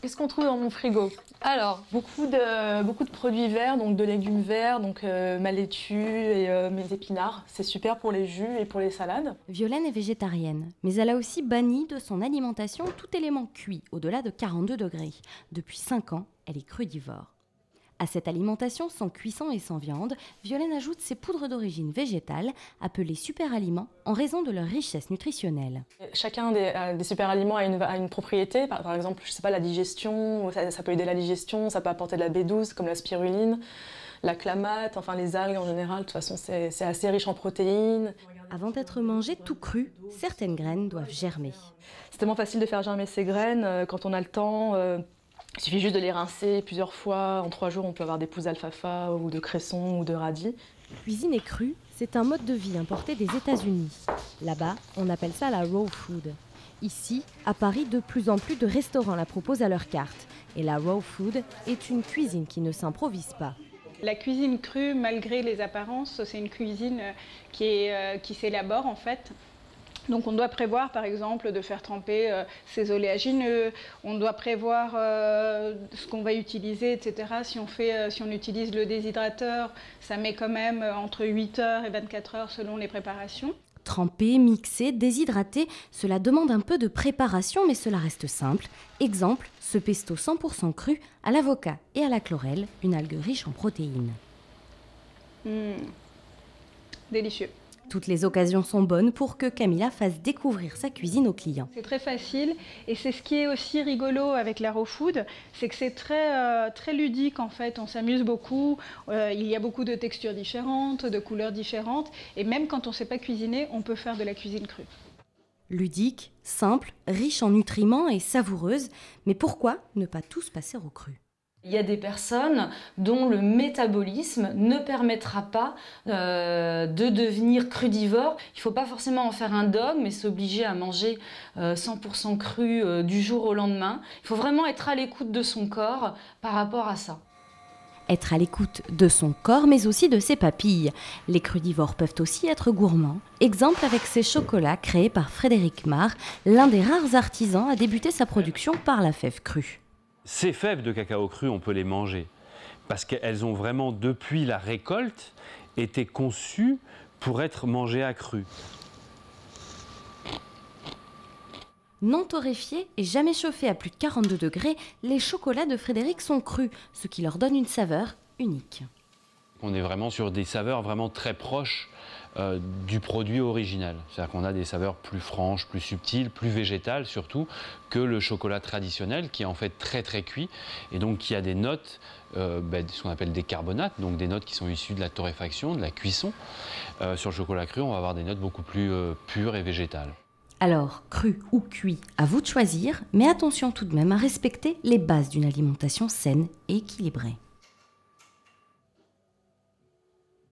Qu'est-ce qu'on trouve dans mon frigo? Alors, beaucoup de produits verts, donc de légumes verts, donc ma laitue et mes épinards. C'est super pour les jus et pour les salades. Violaine est végétarienne, mais elle a aussi banni de son alimentation tout élément cuit au-delà de 42 degrés. Depuis 5 ans, elle est crudivore. À cette alimentation sans cuisson et sans viande, Violaine ajoute ses poudres d'origine végétale, appelées super-aliments, en raison de leur richesse nutritionnelle. Chacun des super-aliments a une propriété. Par exemple, je sais pas, la digestion, ça peut aider la digestion, ça peut apporter de la B12 comme la spiruline, la clamate, enfin les algues en général. De toute façon, c'est assez riche en protéines. Avant d'être mangées tout cru, certaines graines doivent germer. C'est tellement facile de faire germer ces graines quand on a le temps. Il suffit juste de les rincer plusieurs fois. En 3 jours, on peut avoir des pousses d'alfalfa ou de cresson ou de radis. Cuisiner cru, c'est un mode de vie importé des États-Unis. Là-bas, on appelle ça la raw food. Ici, à Paris, de plus en plus de restaurants la proposent à leur carte. Et la raw food est une cuisine qui ne s'improvise pas. La cuisine crue, malgré les apparences, c'est une cuisine qui s'élabore en fait. Donc on doit prévoir par exemple de faire tremper ces oléagineux, on doit prévoir ce qu'on va utiliser, etc. Si on utilise le déshydrateur, ça met quand même entre 8 heures et 24 heures selon les préparations. Tremper, mixer, déshydrater, cela demande un peu de préparation, mais cela reste simple. Exemple, ce pesto 100% cru à l'avocat et à la chlorelle, une algue riche en protéines. Délicieux. Toutes les occasions sont bonnes pour que Camilla fasse découvrir sa cuisine aux clients. C'est très facile et c'est ce qui est aussi rigolo avec la raw food, c'est que c'est très ludique en fait, on s'amuse beaucoup, il y a beaucoup de textures différentes, de couleurs différentes et même quand on ne sait pas cuisiner, on peut faire de la cuisine crue. Ludique, simple, riche en nutriments et savoureuse, mais pourquoi ne pas tous passer au cru ? Il y a des personnes dont le métabolisme ne permettra pas de devenir crudivore. Il ne faut pas forcément en faire un dogme et s'obliger à manger 100% cru du jour au lendemain. Il faut vraiment être à l'écoute de son corps par rapport à ça. Être à l'écoute de son corps, mais aussi de ses papilles. Les crudivores peuvent aussi être gourmands. Exemple avec ces chocolats créés par Frédéric Mar, l'un des rares artisans à débuter sa production par la fève crue. Ces fèves de cacao cru, on peut les manger parce qu'elles ont vraiment, depuis la récolte, été conçues pour être mangées à cru. Non torréfiés et jamais chauffés à plus de 42 degrés, les chocolats de Frédéric sont crus, ce qui leur donne une saveur unique. On est vraiment sur des saveurs vraiment très proches du produit original. C'est-à-dire qu'on a des saveurs plus franches, plus subtiles, plus végétales surtout, que le chocolat traditionnel qui est en fait très très cuit et donc qui a des notes, ce qu'on appelle des carbonates, donc des notes qui sont issues de la torréfaction, de la cuisson. Sur le chocolat cru, on va avoir des notes beaucoup plus pures et végétales. Alors, cru ou cuit, à vous de choisir, mais attention tout de même à respecter les bases d'une alimentation saine et équilibrée.